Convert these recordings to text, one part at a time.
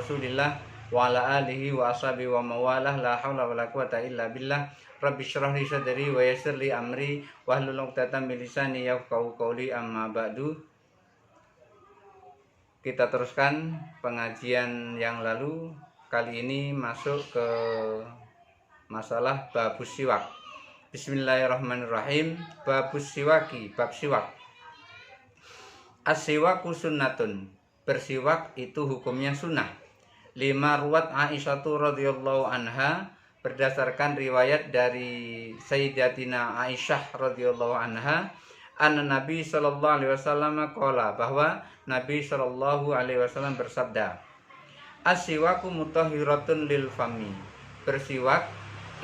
Rasulillah wa ala alihi wa ashabihi wa mawalah, la haula wala quwata illa billah. Rabbi shrah li sadri wa yassir li amri wahlul 'uqdatam min lisani yafqahu qawli, amma ba'du. Kita teruskan pengajian yang lalu. Kali ini masuk ke masalah babus siwak. Bismillahirrahmanirrahim. Babus siwaki, bab siwak. As-siwaku sunnatun. Bersiwak itu hukumnya sunnah. Lima ruwat Aisyatu radhiyallahu anha, berdasarkan riwayat dari Sayyidatina Aisyah radhiyallahu anha, anna Nabi sallallahu alaihi wasallam qala, bahwa Nabi sallallahu alaihi wasallam bersabda, as-siwaku mutahhiratun lil fami. Bersiwak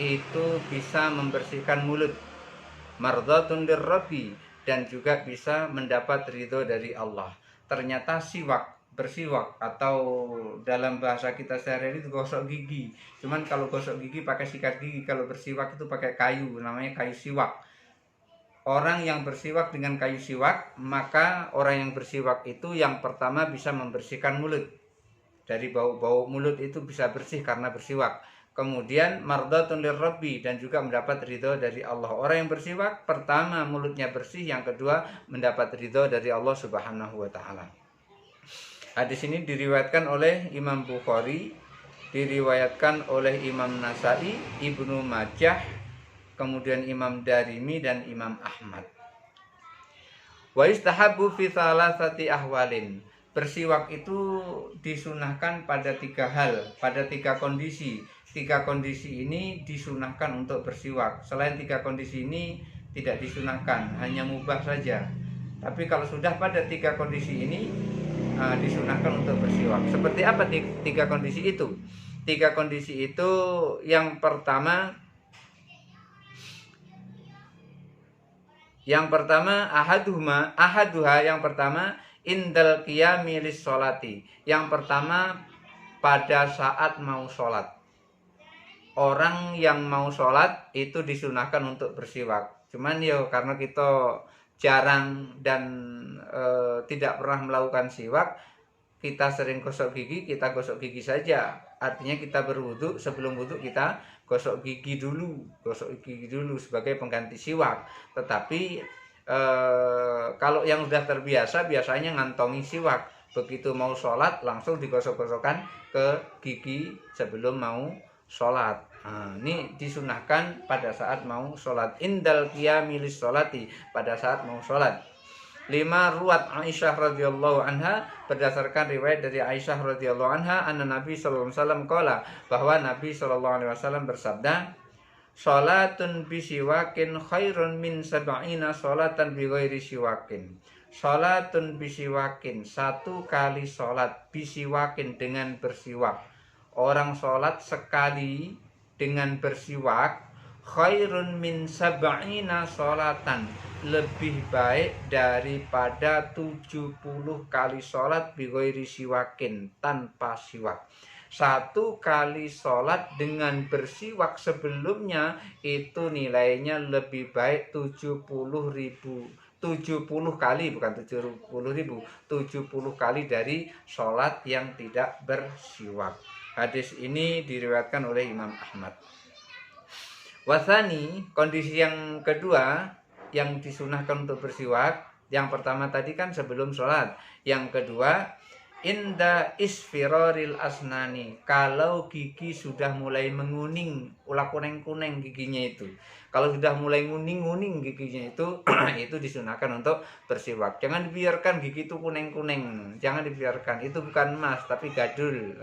itu bisa membersihkan mulut, mardhatun lirabbi, dan juga bisa mendapat ridho dari Allah. Ternyata bersiwak atau dalam bahasa kita sehari-hari itu gosok gigi. Cuman kalau gosok gigi pakai sikat gigi, kalau bersiwak itu pakai kayu, namanya kayu siwak. Orang yang bersiwak dengan kayu siwak, maka orang yang bersiwak itu yang pertama bisa membersihkan mulut. Dari bau-bau mulut itu bisa bersih karena bersiwak. Kemudian mardhatun lirabbi, dan juga mendapat ridho dari Allah. Orang yang bersiwak, pertama mulutnya bersih, yang kedua mendapat ridho dari Allah Subhanahu wa taala. Hadis ini diriwayatkan oleh Imam Bukhari, diriwayatkan oleh Imam Nasai, Ibnu Majah, kemudian Imam Darimi dan Imam Ahmad. Wa istahabbu fi thalathati ahwalin. Bersiwak itu disunahkan pada 3 hal, pada 3 kondisi. 3 kondisi ini disunahkan untuk bersiwak. Selain 3 kondisi ini tidak disunahkan, hanya mubah saja. Tapi kalau sudah pada 3 kondisi ini disunahkan untuk bersiwak. Seperti apa 3 kondisi itu? 3 kondisi itu, yang pertama ahaduha, yang pertama indal qiyami lis sholati. Yang pertama pada saat mau sholat. Orang yang mau sholat itu disunahkan untuk bersiwak. Cuman ya karena kita jarang dan tidak pernah melakukan siwak, kita sering gosok gigi, kita gosok gigi saja. Artinya kita berwudu, sebelum wudu kita gosok gigi dulu sebagai pengganti siwak. Tetapi kalau yang sudah terbiasa biasanya ngantongi siwak, begitu mau sholat langsung digosok-gosokkan ke gigi sebelum mau sholat. Ini disunahkan pada saat mau sholat. Indal qiyami lis sholati, pada saat mau sholat. 5 ruwat Aisyah radhiyallahu anha, berdasarkan riwayat dari Aisyah radhiyallahu anha, anna Nabi sallallahu alaihi wasallam qala, bahwa Nabi sallallahu alaihi wasallam bersabda, sholatun bisiwakin khairun min sab'ina sholatan bighairi siwakin. Sholatun bisiwakin, 1 kali sholat, bisiwakin dengan bersiwak. Orang sholat sekali dengan bersiwak, khairun min sab'ina sholatan, lebih baik daripada 70 kali sholat bighairi siwakin, tanpa siwak. 1 kali sholat dengan bersiwak sebelumnya itu nilainya lebih baik 70 kali, bukan 70.000, 70 kali dari sholat yang tidak bersiwak. Hadis ini diriwayatkan oleh Imam Ahmad. Wasani, kondisi yang kedua yang disunahkan untuk bersiwak. Yang pertama tadi kan sebelum sholat. Yang kedua, inda isfiroril asnani, kalau gigi sudah mulai menguning, ulah kuning-kuning giginya itu. Kalau sudah mulai nguning-nguning giginya itu disunahkan untuk bersiwak. Jangan dibiarkan gigi itu kuning-kuning, jangan dibiarkan. Itu bukan emas tapi gadul.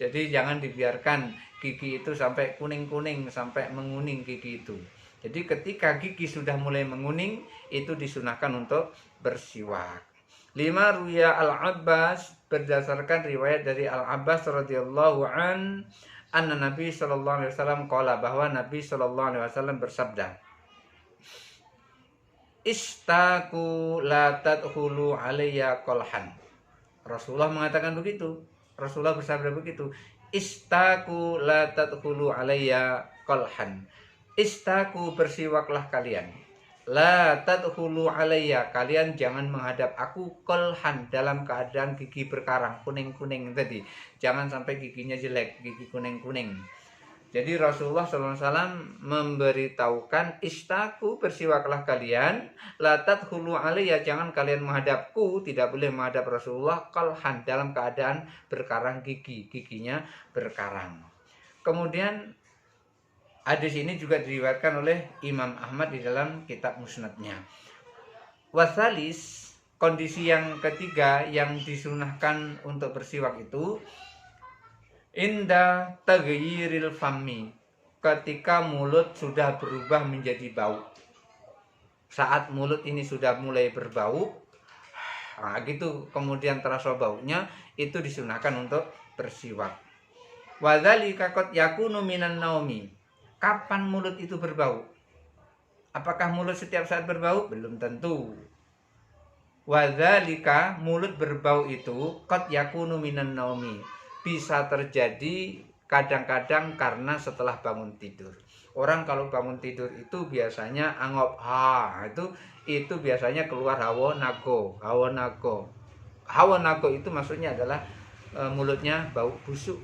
Jadi jangan dibiarkan gigi itu sampai kuning-kuning, sampai menguning gigi itu. Jadi ketika gigi sudah mulai menguning, itu disunahkan untuk bersiwak. 5 ruya Al-Abbas, berdasarkan riwayat dari Al-Abbas radhiyallahu an, anna Nabi sallallahu alaihi wasallam qala, bahwa Nabi sallallahu alaihi wasallam bersabda, istaku la tadkhulu alayya qalhan. Rasulullah mengatakan begitu. Rasulullah bersabda begitu. Istaku la tadkhulu alayya qalhan. Istaku, bersiwaklah kalian. La tadkhulu alayya, kalian jangan menghadap aku kolhan, dalam keadaan gigi berkarang, kuning-kuning tadi. Jangan sampai giginya jelek, gigi kuning-kuning. Jadi Rasulullah SAW memberitahukan, istaku, bersiwaklah kalian, la tadkhulu alayya, jangan kalian menghadapku, tidak boleh menghadap Rasulullah kolhan, dalam keadaan berkarang gigi, giginya berkarang. Kemudian hadis ini juga diriwayatkan oleh Imam Ahmad di dalam kitab musnadnya. Wasalis, kondisi yang ketiga yang disunahkan untuk bersiwak itu inda taghyiril fami, ketika mulut sudah berubah menjadi bau. Saat mulut ini sudah mulai berbau, nah gitu, kemudian terasa baunya, itu disunahkan untuk bersiwak. Wadzalika qad yakunu minan naumi. Kapan mulut itu berbau? Apakah mulut setiap saat berbau? Belum tentu. Wadzalika, mulut berbau itu qad yakunu minan naumi, bisa terjadi kadang-kadang karena setelah bangun tidur. Orang kalau bangun tidur itu biasanya angop, itu biasanya keluar hawa nago. Hawa nago itu maksudnya adalah mulutnya bau busuk.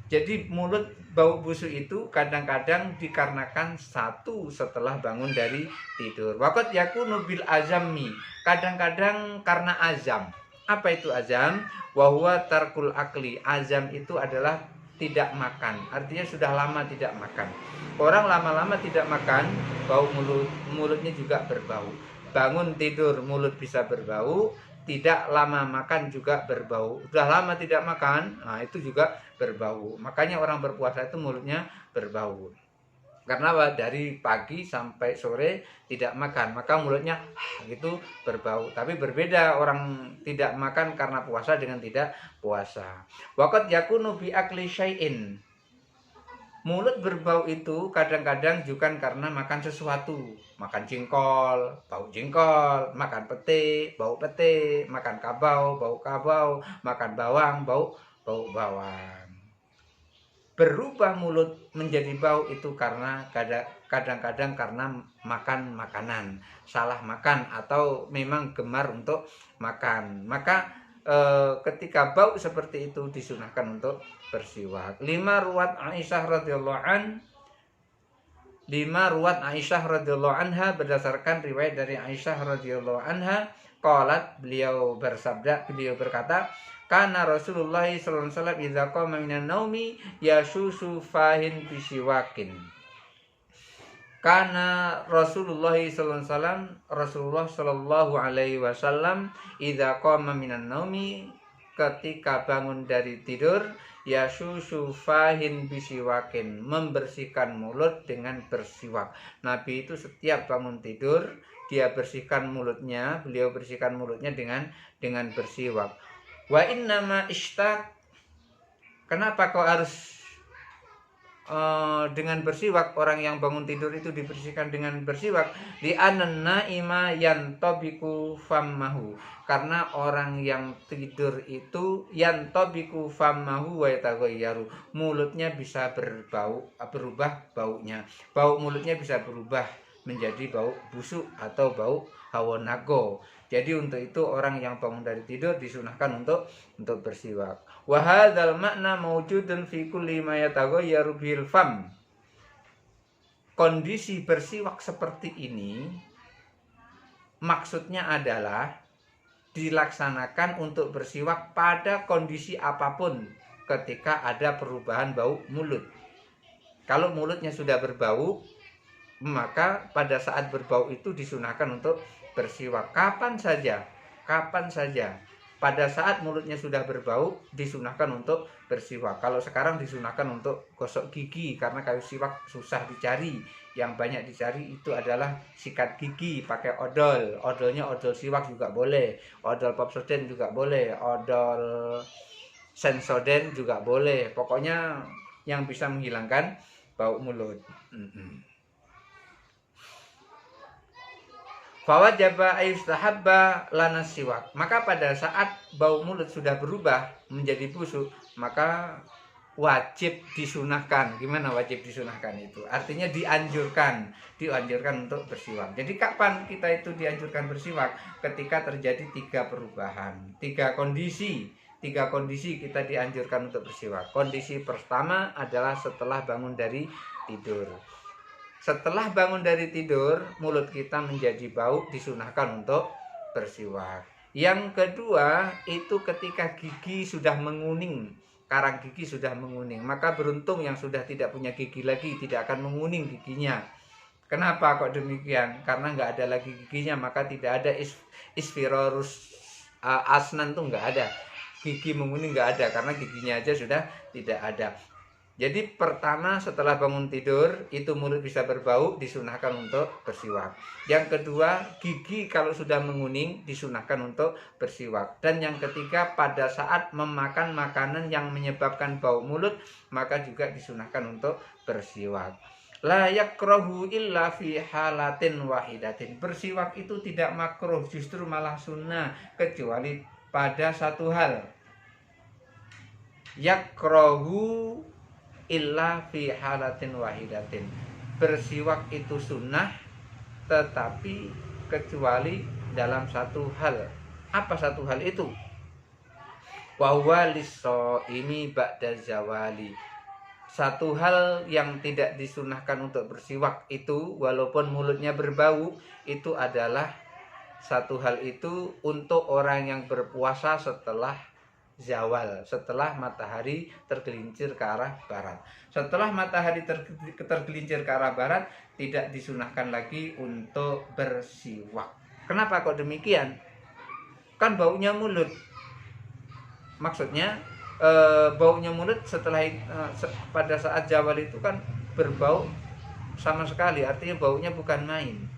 Jadi mulut bau busuk itu kadang-kadang dikarenakan satu, setelah bangun dari tidur. Waqad yakunu bil azami, kadang-kadang karena azam. Apa itu azam? Wa huwa tarkul akli. Azam itu adalah tidak makan. Artinya sudah lama tidak makan. Orang lama-lama tidak makan, bau mulutnya juga berbau. Bangun tidur mulut bisa berbau, tidak lama makan juga berbau. Sudah lama tidak makan, nah itu juga berbau. Makanya orang berpuasa itu mulutnya berbau. Karena dari pagi sampai sore tidak makan, maka mulutnya gitu berbau. Tapi berbeda orang tidak makan karena puasa dengan tidak puasa. Waqad yakunu bi akli syai'in. Mulut berbau itu kadang-kadang juga karena makan sesuatu. Makan jengkol, bau jengkol. Makan pete, bau pete. Makan kabau, bau kabau. Makan bawang, bau bawang. Berubah mulut menjadi bau itu karena kadang-kadang karena makan makanan, salah makan, atau memang gemar untuk makan. Maka ketika bau seperti itu disunahkan untuk bersiwak. 5 ruwat Aisyah radhiyallahu anha, berdasarkan riwayat dari Aisyah radhiyallahu anha, qalat, beliau berkata, karena Rasulullah sallallahu alaihi wasallam idza qama minan naumi yasusu fahin bisiwakin. Karena Rasulullah sallallahu alaihi wasallam idza qama minan naumi, ketika bangun dari tidur, yasusu fahin bisiwakin, membersihkan mulut dengan bersiwak. Nabi itu setiap bangun tidur beliau bersihkan mulutnya dengan bersiwak. Wa innama ishtaq, kenapa kau harus dengan bersiwak? Orang yang bangun tidur itu dibersihkan dengan bersiwak. Li anna naima yantabiku fammahu, karena orang yang tidur itu yantabiku fammahu wa yataghayyaru, mulutnya bisa berubah baunya. Bau mulutnya bisa berubah menjadi bau busuk atau bau hawa nago. Jadi untuk itu orang yang bangun dari tidur disunahkan untuk bersiwak. Wa hadzal makna mawjudun fi kulli ma yataghayyaru bil fam. Kondisi bersiwak seperti ini maksudnya adalah dilaksanakan untuk bersiwak pada kondisi apapun ketika ada perubahan bau mulut. Kalau mulutnya sudah berbau, maka pada saat berbau itu disunahkan untuk bersiwak. Kapan saja. Pada saat mulutnya sudah berbau disunahkan untuk bersiwak. Kalau sekarang disunahkan untuk gosok gigi, karena kayu siwak susah dicari. Yang banyak dicari itu adalah sikat gigi pakai odol. Odolnya odol siwak juga boleh, odol Pepsodent juga boleh, odol Sensodyne juga boleh. Pokoknya yang bisa menghilangkan bau mulut. Fawajaba ayustahabba lana siwak. Maka pada saat bau mulut sudah berubah menjadi busuk, maka wajib disunahkan. Gimana wajib disunahkan itu? Artinya dianjurkan untuk bersiwak. Jadi kapan kita itu dianjurkan bersiwak? Ketika terjadi 3 perubahan, 3 kondisi. 3 kondisi kita dianjurkan untuk bersiwak. Kondisi pertama adalah setelah bangun dari tidur. Setelah bangun dari tidur, mulut kita menjadi bau, disunahkan untuk bersiwak. Yang kedua, itu ketika gigi sudah menguning, karang gigi sudah menguning, maka beruntung yang sudah tidak punya gigi lagi, tidak akan menguning giginya. Kenapa kok demikian? Karena nggak ada lagi giginya, maka tidak ada isfirorus asnan tuh nggak ada. Gigi menguning nggak ada, karena giginya aja sudah tidak ada. Jadi pertama, setelah bangun tidur itu mulut bisa berbau, disunahkan untuk bersiwak. Yang kedua, gigi kalau sudah menguning disunahkan untuk bersiwak. Dan yang ketiga, pada saat memakan makanan yang menyebabkan bau mulut, maka juga disunahkan untuk bersiwak. La yakrahu illa fi halatin wahidatin. Bersiwak itu tidak makruh, justru malah sunnah, kecuali pada satu hal. Yakrahu illa fi halatin wahidatin. Bersiwak itu sunnah, tetapi kecuali dalam satu hal. Apa satu hal itu? Wa huwa lis-shaimi ba'da zawali. Satu hal yang tidak disunahkan untuk bersiwak itu, walaupun mulutnya berbau, itu adalah satu hal itu untuk orang yang berpuasa setelah zawal, setelah matahari tergelincir ke arah barat. Setelah matahari tergelincir ke arah barat, tidak disunahkan lagi untuk bersiwak. Kenapa kok demikian? Kan baunya mulut. Maksudnya baunya mulut setelah pada saat zawal itu kan berbau sama sekali. Artinya baunya bukan main,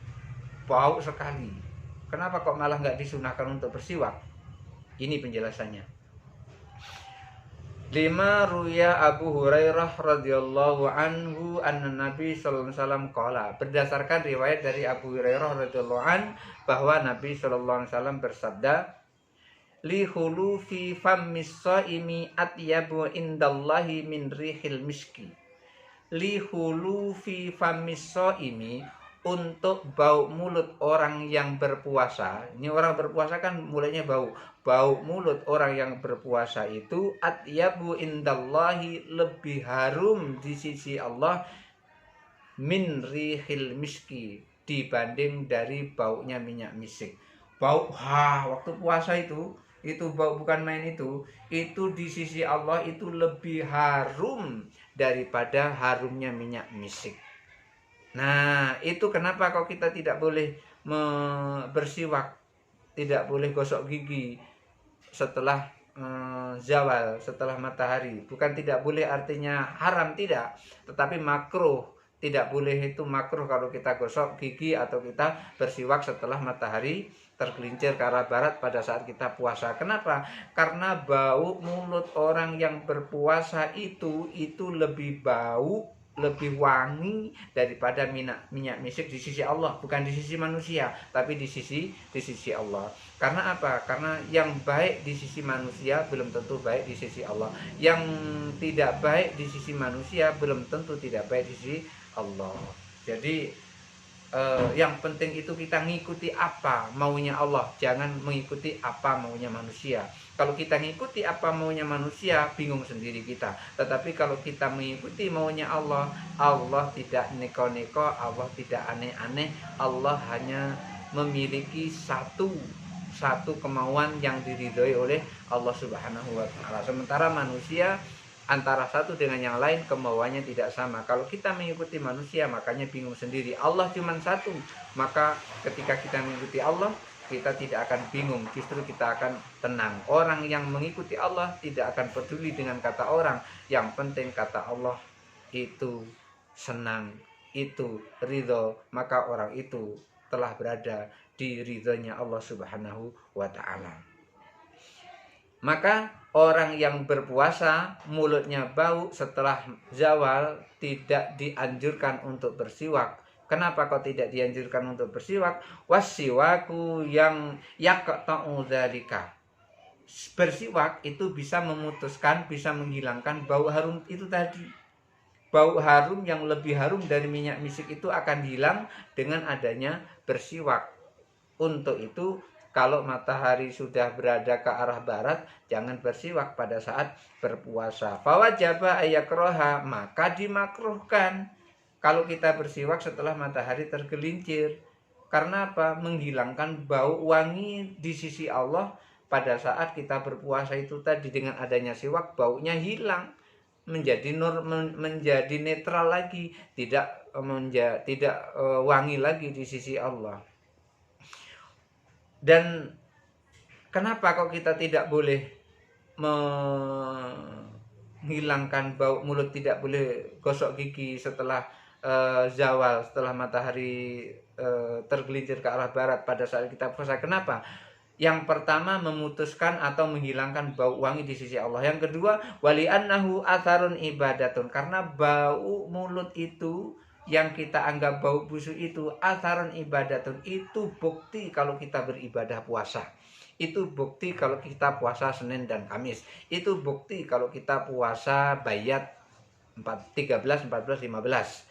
bau sekali. Kenapa kok malah nggak disunahkan untuk bersiwak? Ini penjelasannya. 5 ruya Abu Hurairah radhiyallahu anhu anna Nabi sallallahu alaihi wasallam qala. Berdasarkan riwayat dari Abu Hurairah radhiyallahu an bahwa Nabi sallallahu alaihi wasallam bersabda, li hulufi fammis shaimi atyabu indallahi min rihil miski. Li hulufi fammis shaimi, untuk bau mulut orang yang berpuasa. Ini orang berpuasa kan mulutnya bau. Bau mulut orang yang berpuasa itu atyabu indallahi, lebih harum di sisi Allah, min rihil miski, dibanding dari baunya minyak misik. Bau waktu puasa itu bau bukan main, itu di sisi Allah itu lebih harum daripada harumnya minyak misik. Nah, itu kenapa kok kita tidak boleh bersiwak, tidak boleh gosok gigi setelah zawal, setelah matahari. Bukan tidak boleh artinya haram, tidak, tetapi makruh. Tidak boleh itu makruh kalau kita gosok gigi atau kita bersiwak setelah matahari tergelincir ke arah barat pada saat kita puasa. Kenapa? Karena bau mulut orang yang berpuasa itu lebih bau, lebih wangi daripada minyak misik di sisi Allah, bukan di sisi manusia, tapi di sisi Allah. Karena apa? Karena yang baik di sisi manusia belum tentu baik di sisi Allah. Yang tidak baik di sisi manusia belum tentu tidak baik di sisi Allah. Jadi yang penting itu kita ngikuti apa maunya Allah, jangan mengikuti apa maunya manusia. Kalau kita ngikuti apa maunya manusia, bingung sendiri kita. Tetapi kalau kita mengikuti maunya Allah, Allah tidak neko-neko, Allah tidak aneh-aneh. Allah hanya memiliki satu kemauan yang diridhoi oleh Allah Subhanahu wa taala. Sementara manusia antara satu dengan yang lain kemauannya tidak sama. Kalau kita mengikuti manusia, makanya bingung sendiri. Allah cuma satu, maka ketika kita mengikuti Allah, kita tidak akan bingung, justru kita akan tenang. Orang yang mengikuti Allah tidak akan peduli dengan kata orang. Yang penting kata Allah itu senang, itu ridho, maka orang itu telah berada di ridhonya Allah Subhanahu wa ta'ala. Maka orang yang berpuasa mulutnya bau setelah zawal tidak dianjurkan untuk bersiwak. Kenapa kok tidak dianjurkan untuk bersiwak? Wasiwaku yang yaqta'u dzalika. bersiwak itu bisa memutuskan, bisa menghilangkan bau harum itu tadi. Bau harum yang lebih harum dari minyak misik itu akan hilang dengan adanya bersiwak. Untuk itu, kalau matahari sudah berada ke arah barat, jangan bersiwak pada saat berpuasa. Fawajaba ayakroha, maka dimakruhkan kalau kita bersiwak setelah matahari tergelincir. Karena apa? Menghilangkan bau wangi di sisi Allah pada saat kita berpuasa itu tadi. Dengan adanya siwak, baunya hilang, menjadi netral lagi, tidak wangi lagi di sisi Allah. Dan kenapa kok kita tidak boleh menghilangkan bau mulut, tidak boleh gosok gigi setelah zawal, setelah matahari tergelincir ke arah barat pada saat kita puasa? Kenapa? Yang pertama, memutuskan atau menghilangkan bau wangi di sisi Allah. Yang kedua, wali annahu atharun ibadatun, karena bau mulut itu yang kita anggap bau busuk itu atharun ibadatun, itu bukti kalau kita beribadah puasa. Itu bukti kalau kita puasa Senin dan Kamis. Itu bukti kalau kita puasa bayat 13, 14, 15.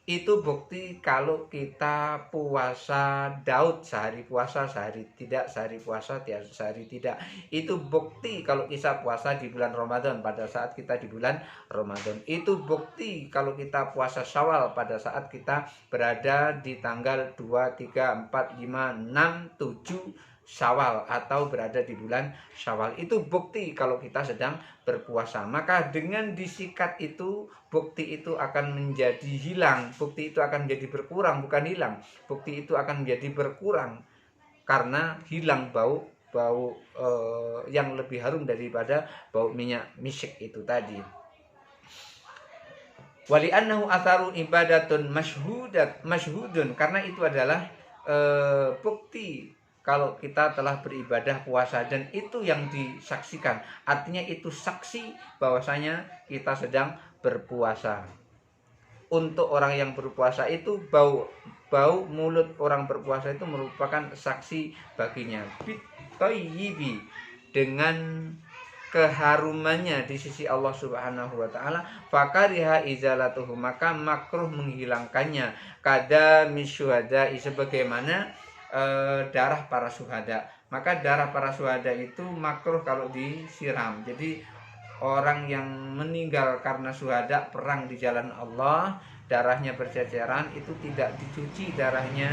Itu bukti kalau kita puasa Daud, sehari puasa sehari tidak, sehari puasa sehari tidak. Itu bukti kalau kita puasa di bulan Ramadan pada saat kita di bulan Ramadan. Itu bukti kalau kita puasa Syawal pada saat kita berada di tanggal 2, 3, 4, 5, 6, 7 Syawal atau berada di bulan Syawal. Itu bukti kalau kita sedang berpuasa. Maka dengan disikat itu, bukti itu akan menjadi hilang, bukti itu akan menjadi berkurang, bukan hilang. Bukti itu akan menjadi berkurang karena hilang bau yang lebih harum daripada bau minyak misik itu tadi. Wali annahu atharu ibadatun masyhudun, karena itu adalah bukti kalau kita telah beribadah puasa, dan itu yang disaksikan. Artinya itu saksi bahwasanya kita sedang berpuasa. Untuk orang yang berpuasa itu bau mulut orang berpuasa itu merupakan saksi baginya. Bitoyibi, dengan keharumannya di sisi Allah Subhanahu wa taala. Fakariha izalatuhu, maka makruh menghilangkannya. Kada misyuhada, sebagaimana darah para syuhada. Maka darah para syuhada itu makruh kalau disiram. Jadi orang yang meninggal karena syuhada perang di jalan Allah, darahnya berceceran, itu tidak dicuci darahnya,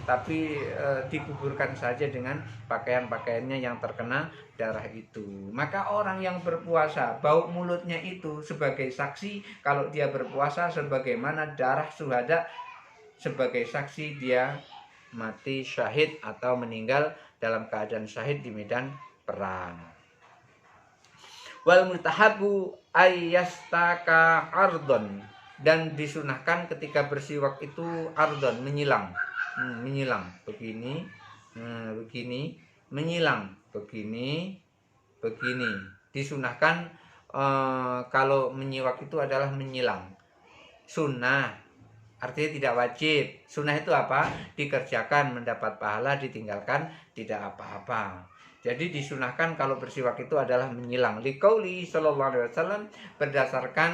tapi dikuburkan saja dengan pakaian-pakaiannya yang terkena darah itu. Maka orang yang berpuasa, bau mulutnya itu sebagai saksi kalau dia berpuasa, sebagaimana darah syuhada sebagai saksi dia mati syahid atau meninggal dalam keadaan syahid di medan perang. Wal mutahabu ayyastaka ardon, dan disunahkan ketika bersiwak itu ardon, menyilang, begini, begini, menyilang, begini. Disunahkan kalau menyiwak itu adalah menyilang, sunnah. Artinya tidak wajib. Sunnah itu apa? Dikerjakan mendapat pahala, ditinggalkan tidak apa-apa. Jadi disunahkan kalau bersiwak itu adalah menyilang. Liqauli sallallahu alaihi wasallam, berdasarkan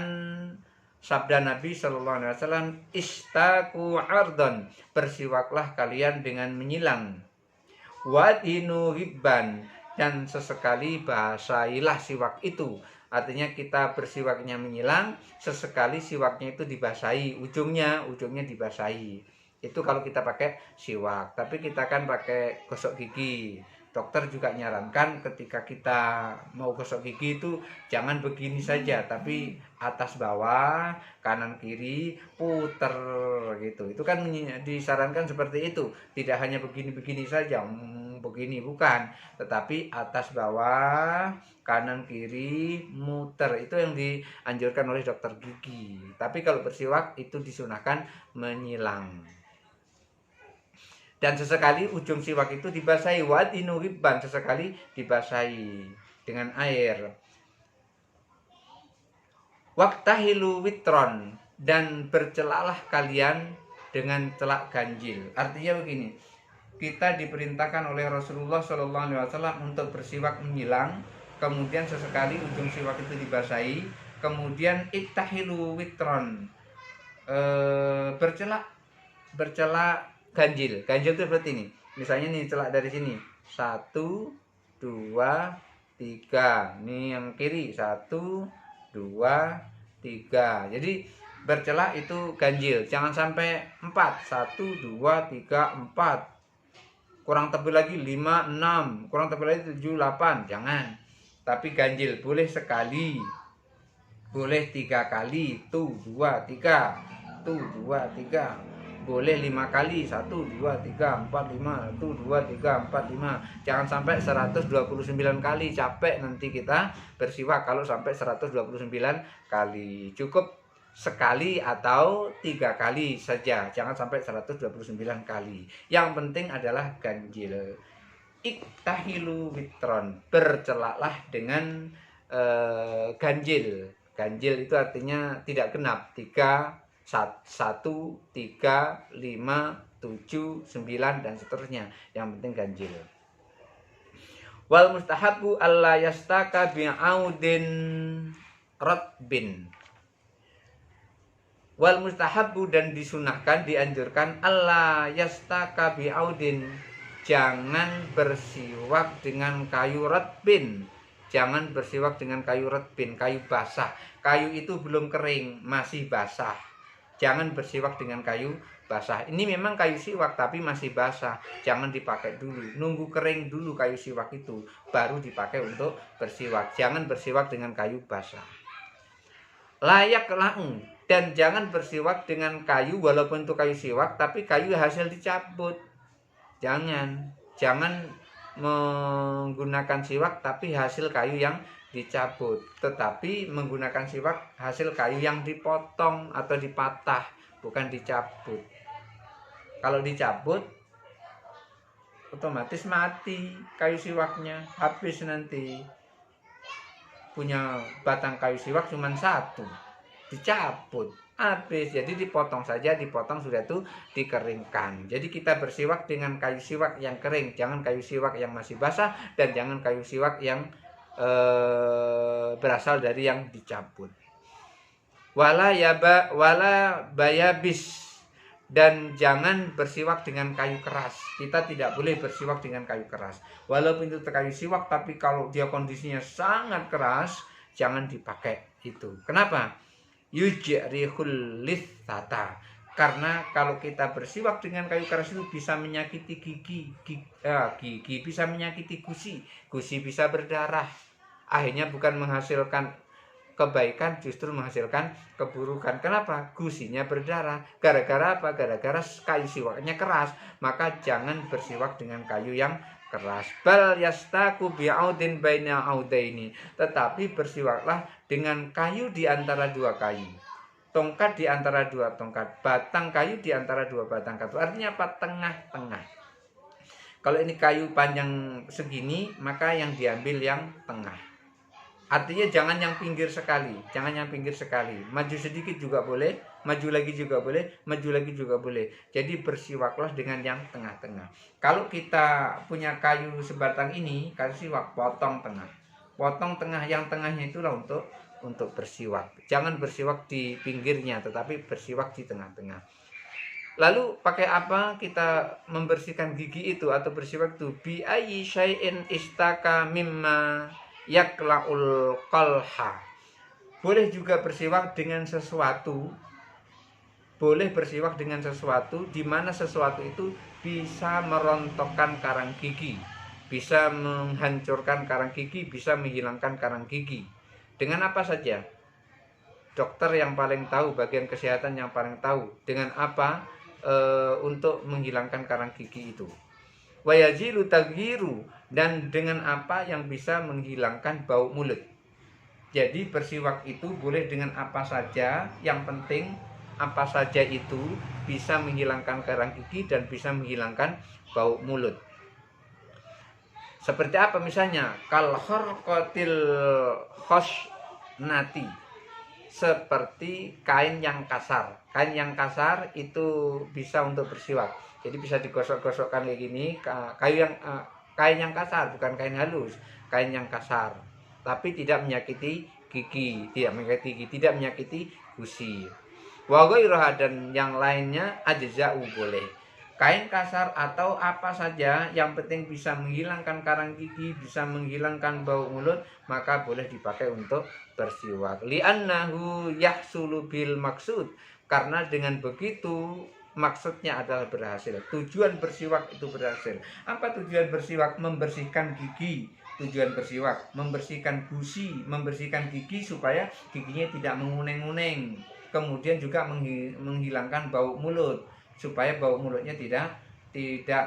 sabda Nabi sallallahu alaihi wasallam, istaku ardon, bersiwaklah kalian dengan menyilang. Wadinu hibban, dan sesekali bahasailah siwak itu. Artinya kita bersiwaknya menyilang, sesekali siwaknya itu dibasahi, ujungnya dibasahi. Itu kalau kita pakai siwak. Tapi kita kan pakai gosok gigi. Dokter juga nyarankan ketika kita mau gosok gigi itu jangan begini saja, tapi atas bawah, kanan kiri, puter gitu. Itu kan disarankan seperti itu. Tidak hanya begini-begini saja, begini bukan, tetapi atas bawah, kanan kiri, muter. Itu yang dianjurkan oleh dokter gigi. Tapi kalau bersiwak itu disunahkan menyilang. Dan sesekali ujung siwak itu dibasahi, wadinu hibban, sesekali dibasahi dengan air. Waktahilu witron, dan bercelalah kalian dengan celak ganjil. Artinya begini, kita diperintahkan oleh Rasulullah SAW untuk bersiwak menyilang kemudian sesekali ujung siwak itu dibasahi, kemudian iktahilu witron, bercelak ganjil. Ganjil itu seperti ini. Misalnya nih celak dari sini. 1, 2, 3. Ini yang kiri 1, 2, 3. Jadi bercelak itu ganjil. Jangan sampai 4. 1, 2, 3, 4. Kurang tebal lagi 5, 6. Kurang tebal lagi 7, 8. Jangan. Tapi ganjil boleh sekali. Boleh 3 kali. Tuh 2, 3. Tuh 2, 3. Boleh 5 kali. 1, 2, 3, 4, 5. 1, 2, 3, 4, 5. Jangan sampai 129 kali. Capek nanti kita bersiwak kalau sampai 129 kali. Cukup sekali atau 3 kali saja. Jangan sampai 129 kali. Yang penting adalah ganjil. Iktahilu witron. Bercelaklah dengan ganjil. Ganjil itu artinya tidak genap. 3, 1, 3, 5, 7, 9 dan seterusnya. Yang penting ganjil. Wal mustahabu alla yastaka bi'audin ratbin. Wal mustahabu dan disunahkan, dianjurkan alla yastaka bi'audin, jangan bersiwak dengan kayu ratbin. Jangan bersiwak dengan kayu ratbin, kayu basah. Kayu itu belum kering, masih basah. Jangan bersiwak dengan kayu basah. Ini memang kayu siwak tapi masih basah. Jangan dipakai dulu. Nunggu kering dulu kayu siwak itu, baru dipakai untuk bersiwak. Jangan bersiwak dengan kayu basah. Layak laung, dan jangan bersiwak dengan kayu walaupun itu kayu siwak tapi kayu hasil dicabut. Jangan menggunakan siwak tapi hasil kayu yang dicabut, tetapi menggunakan siwak hasil kayu yang dipotong atau dipatah, bukan dicabut. Kalau dicabut otomatis mati kayu siwaknya, habis nanti. Punya batang kayu siwak cuma 1, dicabut habis. Jadi dipotong saja, dipotong sudah itu dikeringkan. Jadi kita bersiwak dengan kayu siwak yang kering, jangan kayu siwak yang masih basah, dan jangan kayu siwak yang berasal dari yang dicabut. Wala bayabis, dan jangan bersiwak dengan kayu keras. Kita tidak boleh bersiwak dengan kayu keras. Walaupun itu kayu siwak, tapi kalau dia kondisinya sangat keras, jangan dipakai itu. Kenapa? Yujrihul lithata. Karena kalau kita bersiwak dengan kayu keras itu bisa menyakiti gigi bisa menyakiti gusi bisa berdarah. Akhirnya bukan menghasilkan kebaikan, justru menghasilkan keburukan. Kenapa? Gusinya berdarah. Gara-gara apa? Gara-gara kayu siwaknya keras. Maka jangan bersiwak dengan kayu yang keras. Bal yastaku bi'audin baina audaini. Tetapi bersiwaklah dengan kayu di antara 2 kayu. Tongkat di antara 2 tongkat. Batang kayu di antara 2 batang kayu. Artinya apa? Tengah-tengah. Kalau ini kayu panjang segini, maka yang diambil yang tengah. Artinya jangan yang pinggir sekali, jangan yang pinggir sekali. Maju sedikit juga boleh, maju lagi juga boleh, maju lagi juga boleh. Jadi bersiwaklah dengan yang tengah-tengah. Kalau kita punya kayu sebatang ini, kayu siwak, potong tengah. Potong tengah, yang tengahnya itulah untuk bersiwak. Jangan bersiwak di pinggirnya, tetapi bersiwak di tengah-tengah. Lalu pakai apa kita membersihkan gigi itu atau bersiwak itu? Bi ayyi syai'in istaka mimma yaklaul qalha. Boleh juga bersiwak dengan sesuatu. Boleh bersiwak dengan sesuatu di mana sesuatu itu bisa merontokkan karang gigi, bisa menghancurkan karang gigi, bisa menghilangkan karang gigi. Dengan apa saja? Dokter yang paling tahu, bagian kesehatan yang paling tahu dengan apa untuk menghilangkan karang gigi itu. Wayajilu tagyiru, dan dengan apa yang bisa menghilangkan bau mulut. Jadi bersiwak itu boleh dengan apa saja, yang penting apa saja itu bisa menghilangkan karang gigi dan bisa menghilangkan bau mulut. Seperti apa misalnya? Kal khorqatil khosnati, seperti kain yang kasar. Kain yang kasar itu bisa untuk bersiwak. Jadi bisa digosok-gosokkan kayak gini, kain yang kasar, bukan kain halus, kain yang kasar. tapi tidak menyakiti gigi, tidak menyakiti gusi. Wa ghairuha, dan yang lainnya ajza'u boleh. Kain kasar atau apa saja yang penting bisa menghilangkan karang gigi, bisa menghilangkan bau mulut, maka boleh dipakai untuk bersiwak. Li'annahu yahsulu bil maksud, karena dengan begitu maksudnya adalah berhasil. Tujuan bersiwak itu berhasil. Apa tujuan bersiwak? Membersihkan gigi. Tujuan bersiwak membersihkan gusi, membersihkan gigi supaya giginya tidak menguning-uning. Kemudian juga menghilangkan bau mulut, supaya bau mulutnya tidak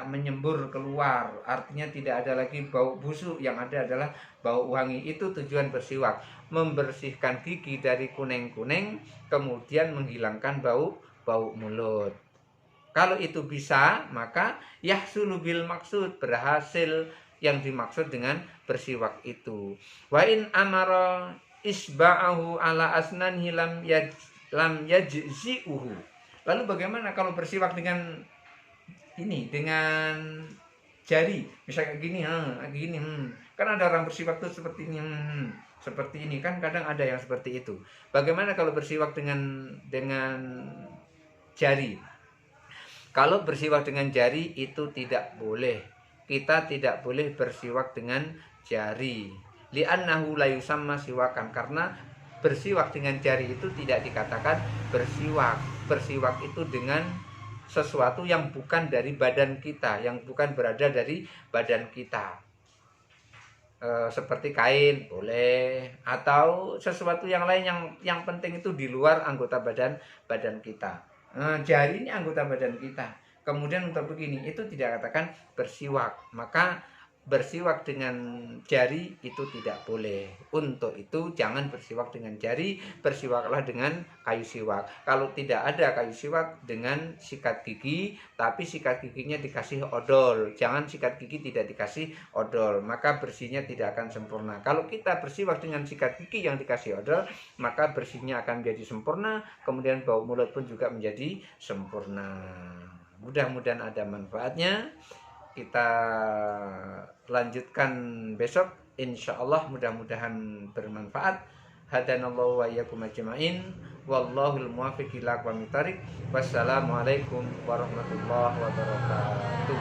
menyembur keluar. Artinya tidak ada lagi bau busuk, yang ada adalah bau wangi. Itu tujuan bersiwak, membersihkan gigi dari kuning-kuning, kemudian menghilangkan bau mulut. Kalau itu bisa, maka yahsulu bil maksud, berhasil yang dimaksud dengan bersiwak itu. Wa in amara isba'ahu ala asnanhi lam yajzi'uhu. Lalu bagaimana kalau bersiwak dengan dengan jari, misalnya gini, kan ada orang bersiwak tuh seperti ini, seperti ini, kan kadang ada yang seperti itu. Bagaimana kalau bersiwak dengan jari? Kalau bersiwak dengan jari itu tidak boleh. Kita tidak boleh bersiwak dengan jari. Li'annahu la yusamma siwakan, karena bersiwak dengan jari itu tidak dikatakan bersiwak. Bersiwak itu dengan sesuatu yang bukan dari badan kita, yang bukan berada dari badan kita. Seperti kain boleh, atau sesuatu yang lain yang penting itu di luar anggota badan kita. Jari ini anggota badan kita. Kemudian untuk begini, itu tidak katakan bersiwak. Maka bersiwak dengan jari itu tidak boleh. Untuk itu jangan bersiwak dengan jari, bersiwaklah dengan kayu siwak. Kalau tidak ada kayu siwak, dengan sikat gigi, tapi sikat giginya dikasih odol. Jangan sikat gigi tidak dikasih odol, maka bersihnya tidak akan sempurna. Kalau kita bersiwak dengan sikat gigi yang dikasih odol, maka bersihnya akan menjadi sempurna, kemudian bau mulut pun juga menjadi sempurna. Mudah-mudahan ada manfaatnya. Kita lanjutkan besok, insyaallah, mudah-mudahan bermanfaat. Hadanallahu wa iyyakum ajmain, wallahul muwaffiq ila aqwamit thoriq. Wassalamualaikum warahmatullahi wabarakatuh.